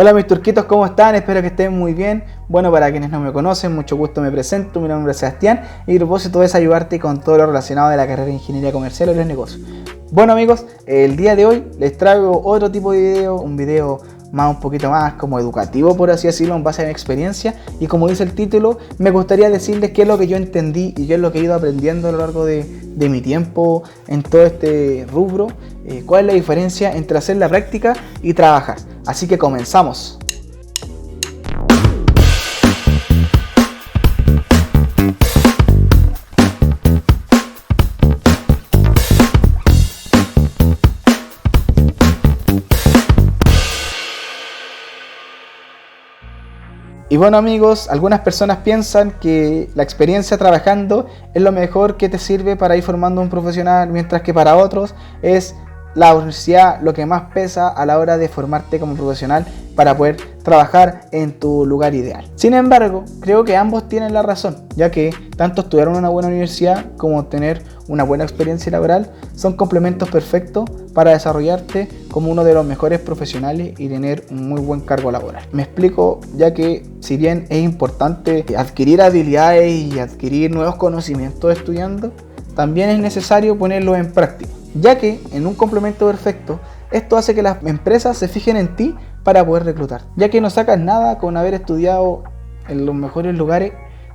Hola mis turquitos, ¿cómo están? Espero que estén muy bien. Bueno, para quienes no me conocen, mucho gusto, me presento, mi nombre es Sebastián y mi propósito es ayudarte con todo lo relacionado de la carrera de Ingeniería Comercial o los negocios. Bueno amigos, el día de hoy les traigo otro tipo de video, un video un poquito más como educativo, por así decirlo, en base a mi experiencia. Y como dice el título, me gustaría decirles qué es lo que yo entendí y qué es lo que he ido aprendiendo a lo largo de mi tiempo en todo este rubro, cuál es la diferencia entre hacer la práctica y trabajar. Así que comenzamos. Y bueno amigos, algunas personas piensan que la experiencia trabajando es lo mejor que te sirve para ir formando un profesional, mientras que para otros es la universidad lo que más pesa a la hora de formarte como profesional para poder trabajar en tu lugar ideal. Sin embargo, creo que ambos tienen la razón, ya que tanto estudiar en una buena universidad como tener una buena experiencia laboral son complementos perfectos para desarrollarte como uno de los mejores profesionales y tener un muy buen cargo laboral. Me explico, ya que si bien es importante adquirir habilidades y adquirir nuevos conocimientos estudiando, también es necesario ponerlos en práctica, ya que en un complemento perfecto esto hace que las empresas se fijen en ti para poder reclutar, ya que no sacas nada con haber estudiado en los mejores lugares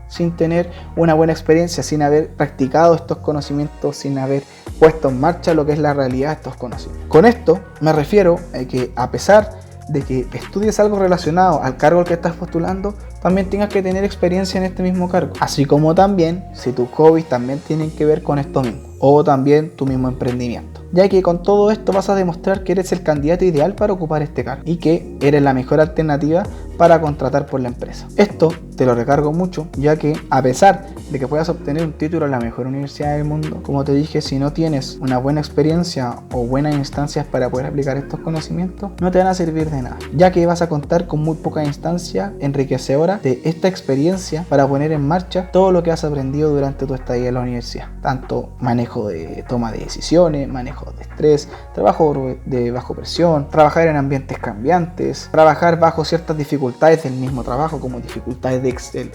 sin tener una buena experiencia, sin haber practicado estos conocimientos, sin haber puesto en marcha lo que es la realidad de estos conocimientos. Con esto me refiero a que a pesar de que estudies algo relacionado al cargo al que estás postulando, también tengas que tener experiencia en este mismo cargo, así como también si tus hobbies también tienen que ver con esto mismo, o también tu mismo emprendimiento, ya que con todo esto vas a demostrar que eres el candidato ideal para ocupar este cargo y que eres la mejor alternativa para contratar por la empresa. Esto te lo recargo mucho, ya que a pesar de que puedas obtener un título en la mejor universidad del mundo, como te dije, si no tienes una buena experiencia o buenas instancias para poder aplicar estos conocimientos, no te van a servir de nada, ya que vas a contar con muy pocas instancias enriquecedoras de esta experiencia para poner en marcha todo lo que has aprendido durante tu estadía en la universidad, tanto manejo de toma de decisiones, manejo de estrés, trabajo de bajo presión, trabajar en ambientes cambiantes, trabajar bajo ciertas dificultades del mismo trabajo, como dificultades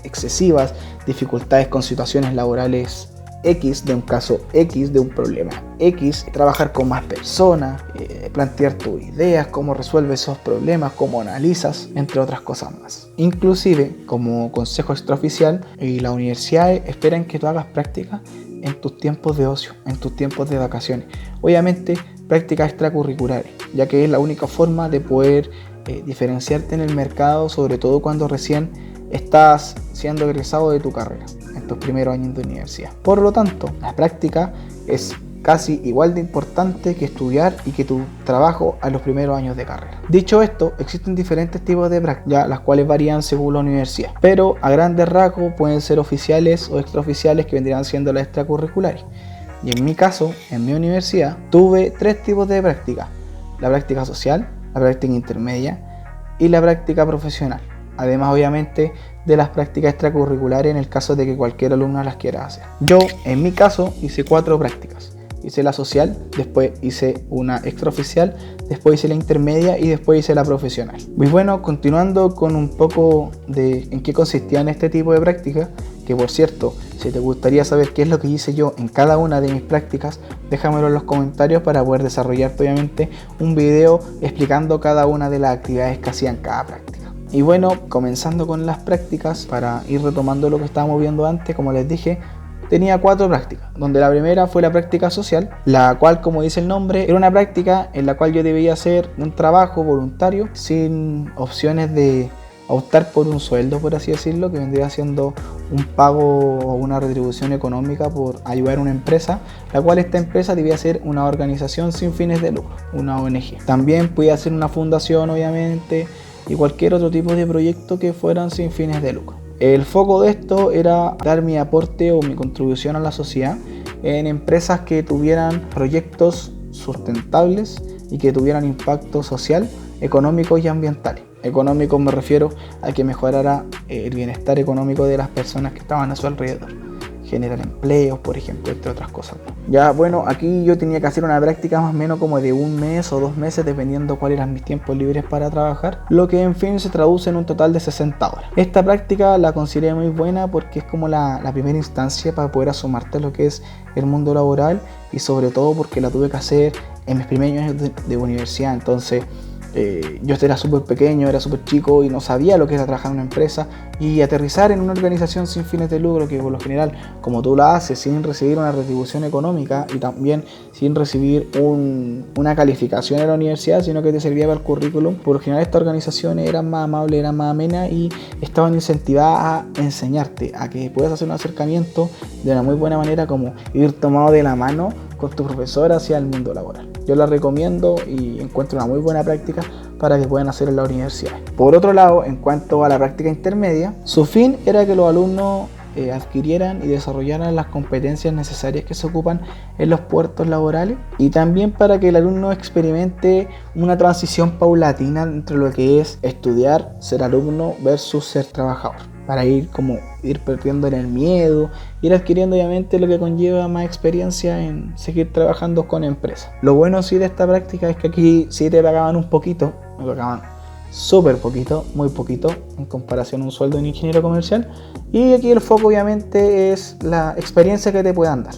excesivas, dificultades con situaciones laborales X, de un caso X, de un problema X, trabajar con más personas, plantear tus ideas, cómo resuelves esos problemas, cómo analizas, entre otras cosas más. Inclusive, como consejo extraoficial, las universidades esperan que tú hagas prácticas en tus tiempos de ocio, en tus tiempos de vacaciones. Obviamente, prácticas extracurriculares, ya que es la única forma de poder diferenciarte en el mercado, sobre todo cuando recién estás siendo egresado de tu carrera, en tus primeros años de universidad. Por lo tanto, la práctica es casi igual de importante que estudiar y que tu trabajo a los primeros años de carrera. Dicho esto, existen diferentes tipos de prácticas, las cuales varían según la universidad, pero a grandes rasgos pueden ser oficiales o extraoficiales, que vendrían siendo las extracurriculares. Y en mi caso, en mi universidad, tuve tres tipos de práctica: la práctica social, la práctica intermedia y la práctica profesional. Además, obviamente, de las prácticas extracurriculares en el caso de que cualquier alumno las quiera hacer. Yo, en mi caso, hice 4 prácticas. Hice la social, después hice una extraoficial, después hice la intermedia y después hice la profesional. Muy bueno, continuando con un poco de en qué consistían este tipo de prácticas, que por cierto, si te gustaría saber qué es lo que hice yo en cada una de mis prácticas, déjamelo en los comentarios para poder desarrollarte obviamente un video explicando cada una de las actividades que hacía en cada práctica. Y bueno, comenzando con las prácticas, para ir retomando lo que estábamos viendo antes, como les dije, tenía 4 prácticas, donde la primera fue la práctica social, la cual, como dice el nombre, era una práctica en la cual yo debía hacer un trabajo voluntario sin opciones de optar por un sueldo, por así decirlo, que vendría siendo un pago o una retribución económica por ayudar a una empresa, la cual esta empresa debía ser una organización sin fines de lucro, una ONG. También podía ser una fundación, obviamente, y cualquier otro tipo de proyecto que fueran sin fines de lucro. El foco de esto era dar mi aporte o mi contribución a la sociedad en empresas que tuvieran proyectos sustentables y que tuvieran impacto social, económico y ambiental. Económico me refiero a que mejorara el bienestar económico de las personas que estaban a su alrededor, generar empleos, por ejemplo, entre otras cosas. Ya, bueno, aquí yo tenía que hacer una práctica más o menos como de 1 mes o 2 meses, dependiendo cuáles eran mis tiempos libres para trabajar, lo que en fin se traduce en un total de 60 horas. Esta práctica la consideré muy buena porque es como la primera instancia para poder asomarte a lo que es el mundo laboral, y sobre todo porque la tuve que hacer en mis primeros años de universidad. Entonces yo era súper pequeño, era súper chico y no sabía lo que era trabajar en una empresa, y aterrizar en una organización sin fines de lucro, que por lo general, como tú la haces sin recibir una retribución económica y también sin recibir una calificación en la universidad, sino que te servía para el currículum, por lo general estas organizaciones eran más amables, eran más amenas y estaban incentivadas a enseñarte, a que puedas hacer un acercamiento de una muy buena manera, como ir tomado de la mano con tu profesor hacia el mundo laboral. Yo la recomiendo y encuentro una muy buena práctica para que puedan hacer en la universidad. Por otro lado, en cuanto a la práctica intermedia, su fin era que los alumnos adquirieran y desarrollaran las competencias necesarias que se ocupan en los puestos laborales, y también para que el alumno experimente una transición paulatina entre lo que es estudiar, ser alumno versus ser trabajador, para ir perdiendo en el miedo, ir adquiriendo obviamente lo que conlleva más experiencia en seguir trabajando con empresas. Lo bueno sí de esta práctica es que aquí sí te pagaban un poquito, me pagaban súper poquito, muy poquito en comparación a un sueldo de un ingeniero comercial, y aquí el foco obviamente es la experiencia que te puedan dar.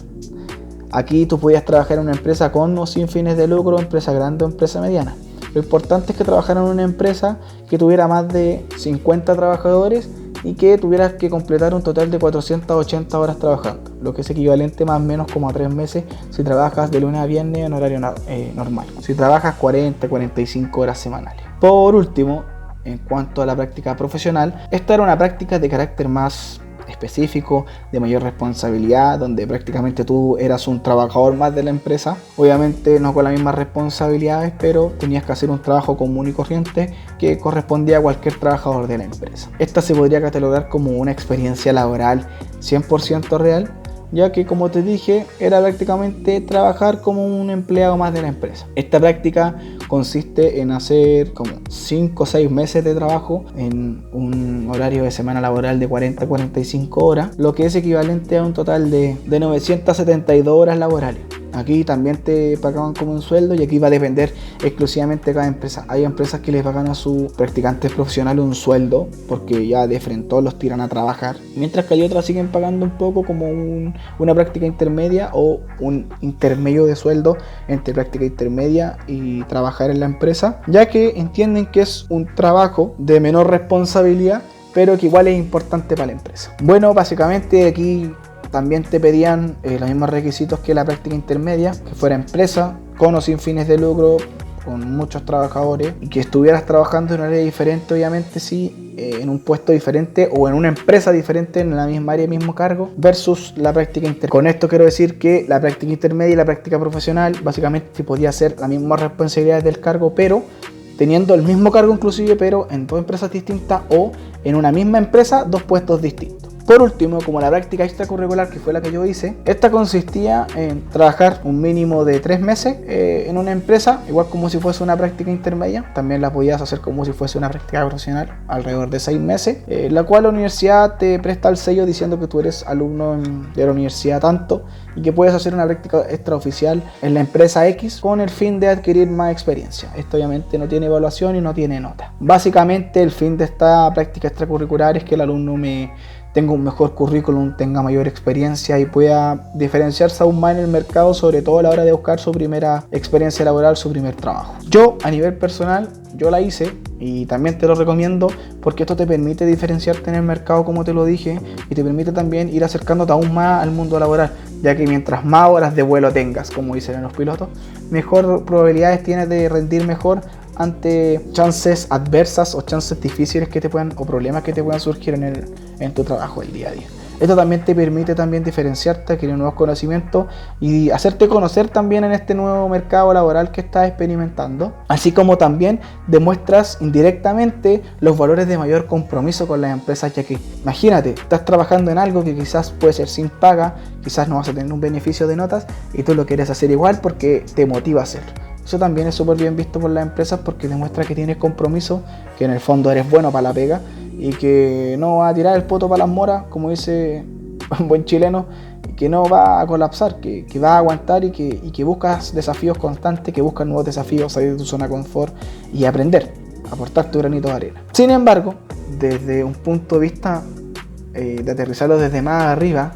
Aquí tú podías trabajar en una empresa con o sin fines de lucro, empresa grande o empresa mediana. Lo importante es que trabajaras en una empresa que tuviera más de 50 trabajadores y que tuvieras que completar un total de 480 horas trabajando, lo que es equivalente más o menos como a 3 meses si trabajas de lunes a viernes en horario normal, si trabajas 40-45 horas semanales. Por último, en cuanto a la práctica profesional, esta era una práctica de carácter más específico, de mayor responsabilidad, donde prácticamente tú eras un trabajador más de la empresa, obviamente no con las mismas responsabilidades, pero tenías que hacer un trabajo común y corriente que correspondía a cualquier trabajador de la empresa. Esta se podría catalogar como una experiencia laboral 100% real, ya que, como te dije, era prácticamente trabajar como un empleado más de la empresa. Esta práctica consiste en hacer como 5 o 6 meses de trabajo en un horario de semana laboral de 40-45 horas, lo que es equivalente a un total de 972 horas laborales. Aquí también te pagaban como un sueldo, y aquí va a depender exclusivamente de cada empresa. Hay empresas que les pagan a sus practicantes profesionales un sueldo porque ya de frente los tiran a trabajar, mientras que hay otras siguen pagando un poco como una práctica intermedia o un intermedio de sueldo entre práctica intermedia y trabajar en la empresa, ya que entienden que es un trabajo de menor responsabilidad, pero que igual es importante para la empresa. Bueno, básicamente aquí también te pedían los mismos requisitos que la práctica intermedia, que fuera empresa con o sin fines de lucro, con muchos trabajadores, y que estuvieras trabajando en un área diferente, obviamente sí, en un puesto diferente o en una empresa diferente en la misma área, mismo cargo, versus la práctica intermedia. Con esto quiero decir que la práctica intermedia y la práctica profesional básicamente podía ser las mismas responsabilidades del cargo, pero teniendo el mismo cargo inclusive, pero en 2 empresas distintas, o en una misma empresa 2 puestos distintos. Por último, como la práctica extracurricular, que fue la que yo hice, esta consistía en trabajar un mínimo de 3 meses en una empresa, igual como si fuese una práctica intermedia. También la podías hacer como si fuese una práctica profesional, alrededor de 6 meses, la cual la universidad te presta el sello diciendo que tú eres alumno de la universidad tanto, y que puedes hacer una práctica extraoficial en la empresa X con el fin de adquirir más experiencia. Esto obviamente no tiene evaluación y no tiene nota. Básicamente el fin de esta práctica extracurricular es que el alumno tenga un mejor currículum, tenga mayor experiencia y pueda diferenciarse aún más en el mercado, sobre todo a la hora de buscar su primera experiencia laboral, su primer trabajo. Yo, a nivel personal, yo la hice y también te lo recomiendo porque esto te permite diferenciarte en el mercado, como te lo dije, y te permite también ir acercándote aún más al mundo laboral, ya que mientras más horas de vuelo tengas, como dicen los pilotos, mejor probabilidades tienes de rendir mejor ante chances adversas o chances difíciles que te puedan, o problemas que te puedan surgir en tu trabajo del día a día. Esto también te permite también diferenciarte, adquirir nuevos conocimientos y hacerte conocer también en este nuevo mercado laboral que estás experimentando, así como también demuestras indirectamente los valores de mayor compromiso con las empresas, ya que imagínate, estás trabajando en algo que quizás puede ser sin paga, quizás no vas a tener un beneficio de notas y tú lo quieres hacer igual porque te motiva a hacerlo. Eso también es súper bien visto por las empresas porque demuestra que tienes compromiso, que en el fondo eres bueno para la pega y que no vas a tirar el poto para las moras, como dice un buen chileno, que no va a colapsar, que va a aguantar y que buscas desafíos constantes, que buscas nuevos desafíos, salir de tu zona de confort y aprender, aportar tu granito de arena. Sin embargo, desde un punto de vista de aterrizarlo desde más arriba,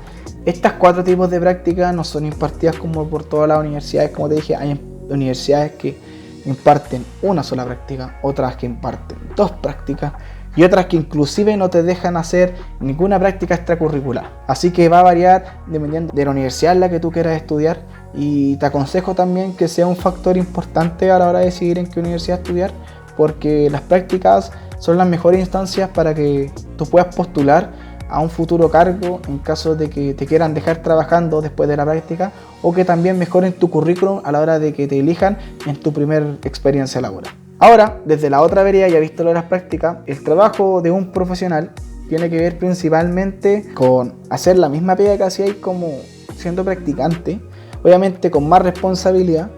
estas 4 tipos de prácticas no son impartidas como por todas las universidades. Como te dije, hay universidades que imparten una sola práctica, otras que imparten 2 prácticas y otras que inclusive no te dejan hacer ninguna práctica extracurricular. Así que va a variar dependiendo de la universidad en la que tú quieras estudiar, y te aconsejo también que sea un factor importante a la hora de decidir en qué universidad estudiar, porque las prácticas son las mejores instancias para que tú puedas postular a un futuro cargo en caso de que te quieran dejar trabajando después de la práctica, o que también mejoren tu currículum a la hora de que te elijan en tu primera experiencia laboral. Ahora, desde la otra vereda, ya visto lo de las prácticas, el trabajo de un profesional tiene que ver principalmente con hacer la misma pega que hacíais como siendo practicante, obviamente con más responsabilidad,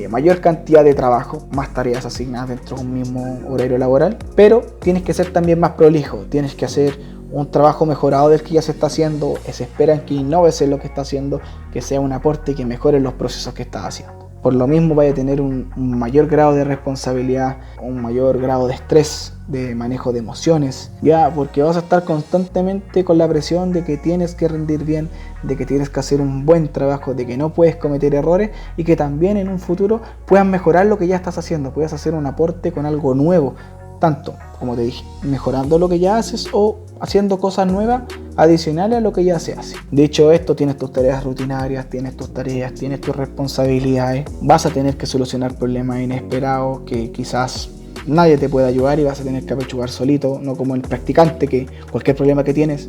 mayor cantidad de trabajo, más tareas asignadas dentro de un mismo horario laboral, pero tienes que ser también más prolijo, tienes que hacer un trabajo mejorado del que ya se está haciendo, se espera que innoves en lo que está haciendo, que sea un aporte y que mejore los procesos que estás haciendo. Por lo mismo vaya a tener un mayor grado de responsabilidad, un mayor grado de estrés, de manejo de emociones, ya, porque vas a estar constantemente con la presión de que tienes que rendir bien, de que tienes que hacer un buen trabajo, de que no puedes cometer errores y que también en un futuro puedas mejorar lo que ya estás haciendo, puedas hacer un aporte con algo nuevo, tanto, como te dije, mejorando lo que ya haces o haciendo cosas nuevas adicionales a lo que ya se hace. Dicho esto, tienes tus tareas rutinarias, tienes tus tareas, tienes tus responsabilidades, vas a tener que solucionar problemas inesperados que quizás nadie te pueda ayudar y vas a tener que apechugar solito, no como el practicante que cualquier problema que tienes,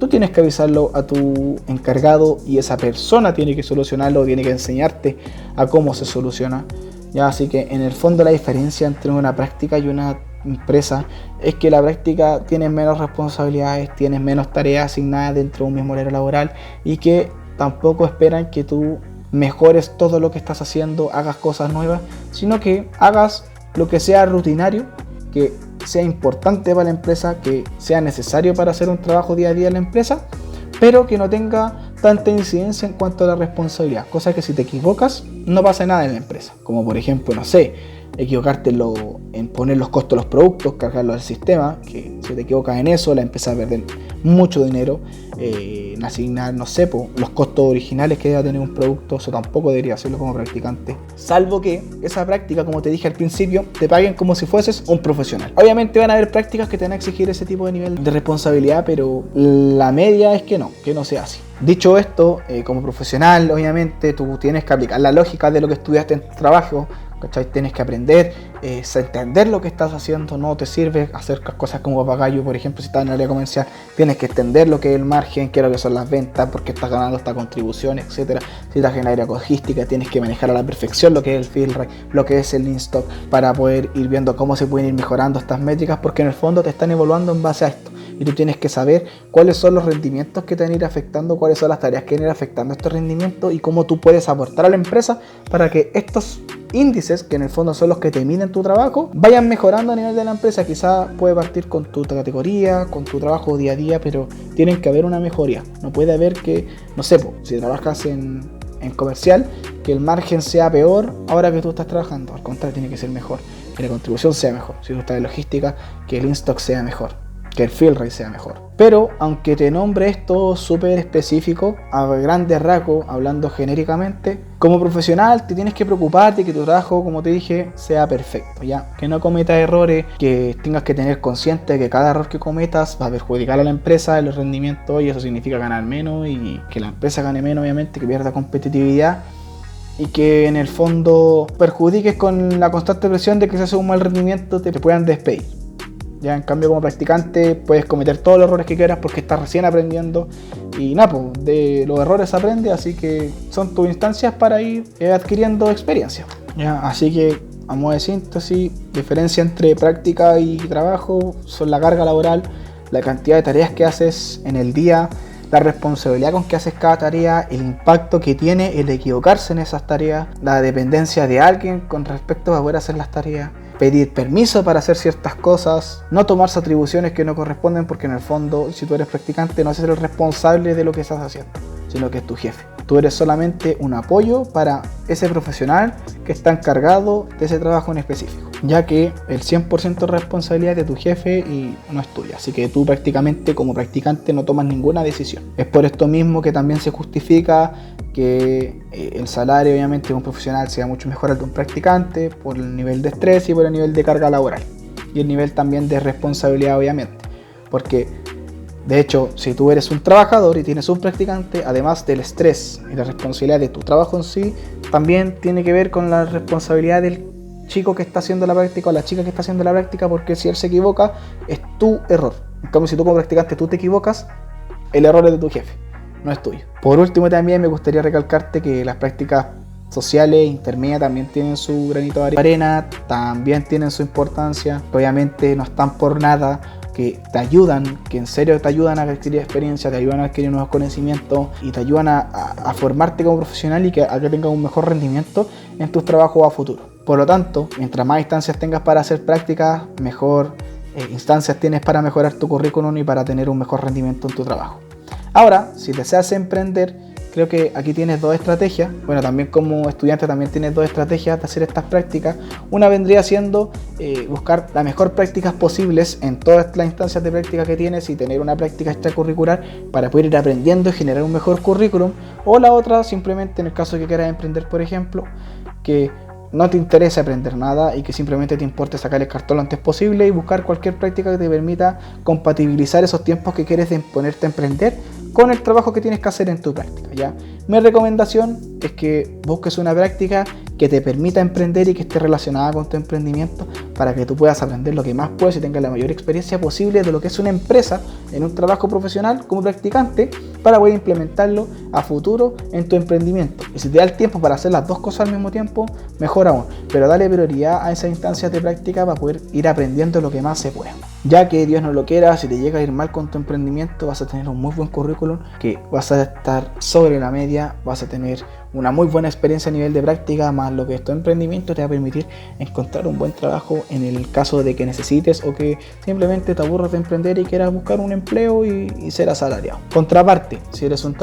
tú tienes que avisarlo a tu encargado y esa persona tiene que solucionarlo, tiene que enseñarte a cómo se soluciona. Ya, así que en el fondo la diferencia entre una práctica y una empresa es que la práctica tienes menos responsabilidades, tienes menos tareas asignadas dentro de un mismo horario laboral y que tampoco esperan que tú mejores todo lo que estás haciendo, hagas cosas nuevas, sino que hagas lo que sea rutinario, que sea importante para la empresa, que sea necesario para hacer un trabajo día a día en la empresa, pero que no tenga tanta incidencia en cuanto a la responsabilidad, cosa que si te equivocas no pasa nada en la empresa, como por ejemplo, no sé, equivocarte en poner los costos de los productos, cargarlos al sistema, que si te equivocas en eso la empresa va a perder mucho dinero, en asignar, no sé, los costos originales que debe tener un producto, eso tampoco debería hacerlo como practicante, salvo que esa práctica, como te dije al principio, te paguen como si fueses un profesional. Obviamente van a haber prácticas que te van a exigir ese tipo de nivel de responsabilidad, pero la media es que no sea así. Dicho esto, como profesional, obviamente tú tienes que aplicar la lógica de lo que estudiaste en tu trabajo, ¿cachai? Tienes que aprender, entender lo que estás haciendo. No te sirve hacer cosas como papagayo, por ejemplo, si estás en el área comercial, tienes que entender lo que es el margen, qué es lo que son las ventas, por qué estás ganando esta contribución, etcétera. Si estás en el área logística, tienes que manejar a la perfección lo que es el fill rate, lo que es el in-stock, para poder ir viendo cómo se pueden ir mejorando estas métricas, porque en el fondo te están evaluando en base a esto. Y tú tienes que saber cuáles son los rendimientos que te van a ir afectando, cuáles son las tareas que van a ir afectando estos rendimientos y cómo tú puedes aportar a la empresa para que estos índices, que en el fondo son los que te miden tu trabajo, vayan mejorando a nivel de la empresa. Quizás puede partir con tu categoría, con tu trabajo día a día, pero tienen que haber una mejoría. No puede haber que, no sé, si trabajas en comercial, que el margen sea peor ahora que tú estás trabajando. Al contrario, tiene que ser mejor, que la contribución sea mejor. Si tú estás en logística, que el in-stock sea mejor, que el fill rate sea mejor. Pero aunque te nombre esto súper específico, a grandes rasgos, hablando genéricamente, como profesional te tienes que preocupar de que tu trabajo, como te dije, sea perfecto, ya, que no cometas errores, que tengas que tener consciente de que cada error que cometas va a perjudicar a la empresa, el rendimiento, y eso significa ganar menos y que la empresa gane menos, obviamente, que pierda competitividad y que en el fondo perjudiques con la constante presión de que si haces un mal rendimiento te puedan despedir. Ya, en cambio, como practicante puedes cometer todos los errores que quieras porque estás recién aprendiendo y nada, pues de los errores aprende, así que son tus instancias para ir adquiriendo experiencia. Ya, así que a modo de síntesis, diferencia entre práctica y trabajo son la carga laboral, la cantidad de tareas que haces en el día, la responsabilidad con que haces cada tarea, el impacto que tiene el equivocarse en esas tareas, la dependencia de alguien con respecto a poder hacer las tareas, pedir permiso para hacer ciertas cosas, no tomarse atribuciones que no corresponden, porque en el fondo, si tú eres practicante, no eres el responsable de lo que estás haciendo, sino que es tu jefe. Tú eres solamente un apoyo para ese profesional que está encargado de ese trabajo en específico, ya que el 100% de responsabilidad es de tu jefe y no es tuya. Así que tú prácticamente como practicante no tomas ninguna decisión. Es por esto mismo que también se justifica que el salario obviamente de un profesional sea mucho mejor al de un practicante por el nivel de estrés y por el nivel de carga laboral y el nivel también de responsabilidad, obviamente, porque de hecho, si tú eres un trabajador y tienes un practicante, además del estrés y la responsabilidad de tu trabajo en sí, también tiene que ver con la responsabilidad del chico que está haciendo la práctica o la chica que está haciendo la práctica, porque si él se equivoca, es tu error. En cambio, si tú como practicante tú te equivocas, el error es de tu jefe, no es tuyo. Por último, también me gustaría recalcarte que las prácticas sociales, intermedias, también tienen su granito de arena, también tienen su importancia, obviamente no están por nada, que te ayudan, que en serio te ayudan a adquirir experiencia, te ayudan a adquirir nuevos conocimientos y te ayudan a formarte como profesional y a que tengas un mejor rendimiento en tus trabajos a futuro. Por lo tanto, mientras más instancias tengas para hacer prácticas, mejor instancias tienes para mejorar tu currículum y para tener un mejor rendimiento en tu trabajo. Ahora, si deseas emprender, creo que aquí tienes dos estrategias. Bueno, también como estudiante también tienes dos estrategias de hacer estas prácticas. Una vendría siendo buscar las mejores prácticas posibles en todas las instancias de práctica que tienes y tener una práctica extracurricular para poder ir aprendiendo y generar un mejor currículum. O la otra, simplemente en el caso de que quieras emprender, por ejemplo, que no te interesa aprender nada y que simplemente te importe sacar el cartón lo antes posible y buscar cualquier práctica que te permita compatibilizar esos tiempos que quieres de ponerte a emprender con el trabajo que tienes que hacer en tu práctica, ¿ya? Mi recomendación es que busques una práctica que te permita emprender y que esté relacionada con tu emprendimiento para que tú puedas aprender lo que más puedes y tengas la mayor experiencia posible de lo que es una empresa en un trabajo profesional como practicante para poder implementarlo a futuro en tu emprendimiento. Y si te da el tiempo para hacer las dos cosas al mismo tiempo, mejor aún. Pero dale prioridad a esas instancias de práctica para poder ir aprendiendo lo que más se pueda. Ya que Dios no lo quiera, si te llega a ir mal con tu emprendimiento, vas a tener un muy buen currículum, que vas a estar sobre la media, vas a tener una muy buena experiencia a nivel de práctica, más lo que es tu emprendimiento te va a permitir encontrar un buen trabajo en el caso de que necesites o que simplemente te aburras de emprender y quieras buscar un empleo y ser asalariado. Contraparte, si eres un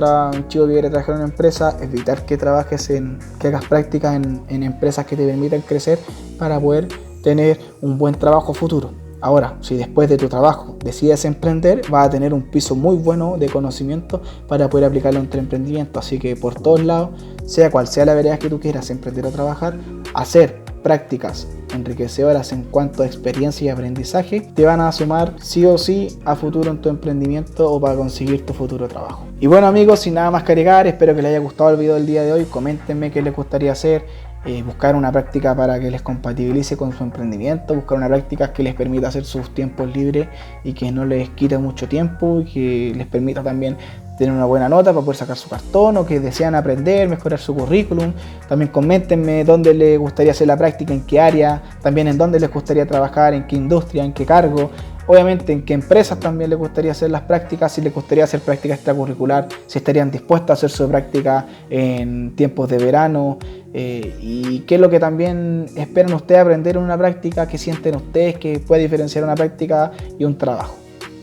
chico que quiere trabajar en una empresa, evitar que trabajes que hagas prácticas en empresas que te permitan crecer para poder tener un buen trabajo futuro. Ahora, si después de tu trabajo decides emprender, vas a tener un piso muy bueno de conocimiento para poder aplicarlo en tu emprendimiento. Así que por todos lados, sea cual sea la vereda que tú quieras emprender o trabajar, hacer prácticas enriquecedoras en cuanto a experiencia y aprendizaje te van a sumar sí o sí a futuro en tu emprendimiento o para conseguir tu futuro trabajo. Y bueno amigos, sin nada más que agregar, espero que les haya gustado el video del día de hoy. Coméntenme qué les gustaría hacer. Buscar una práctica para que les compatibilice con su emprendimiento, buscar una práctica que les permita hacer sus tiempos libres y que no les quite mucho tiempo y que les permita también tener una buena nota para poder sacar su cartón, o que desean aprender, mejorar su currículum. También coméntenme dónde les gustaría hacer la práctica, en qué área, también en dónde les gustaría trabajar, en qué industria, en qué cargo. Obviamente en qué empresas también les gustaría hacer las prácticas, si les gustaría hacer práctica extracurricular, si estarían dispuestos a hacer su práctica en tiempos de verano, y qué es lo que también esperan ustedes aprender en una práctica, que sienten ustedes que puede diferenciar una práctica y un trabajo,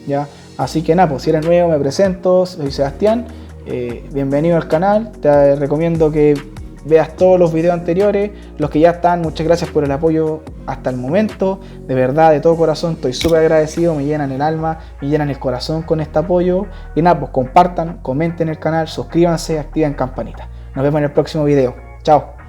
¿ya? Así que nada, pues si eres nuevo me presento, soy Sebastián, bienvenido al canal, te recomiendo que veas todos los videos anteriores, los que ya están. Muchas gracias por el apoyo hasta el momento, de verdad, de todo corazón, estoy súper agradecido, me llenan el alma, me llenan el corazón con este apoyo. Y nada, pues compartan, comenten el canal, suscríbanse, activen campanita. Nos vemos en el próximo video, chao.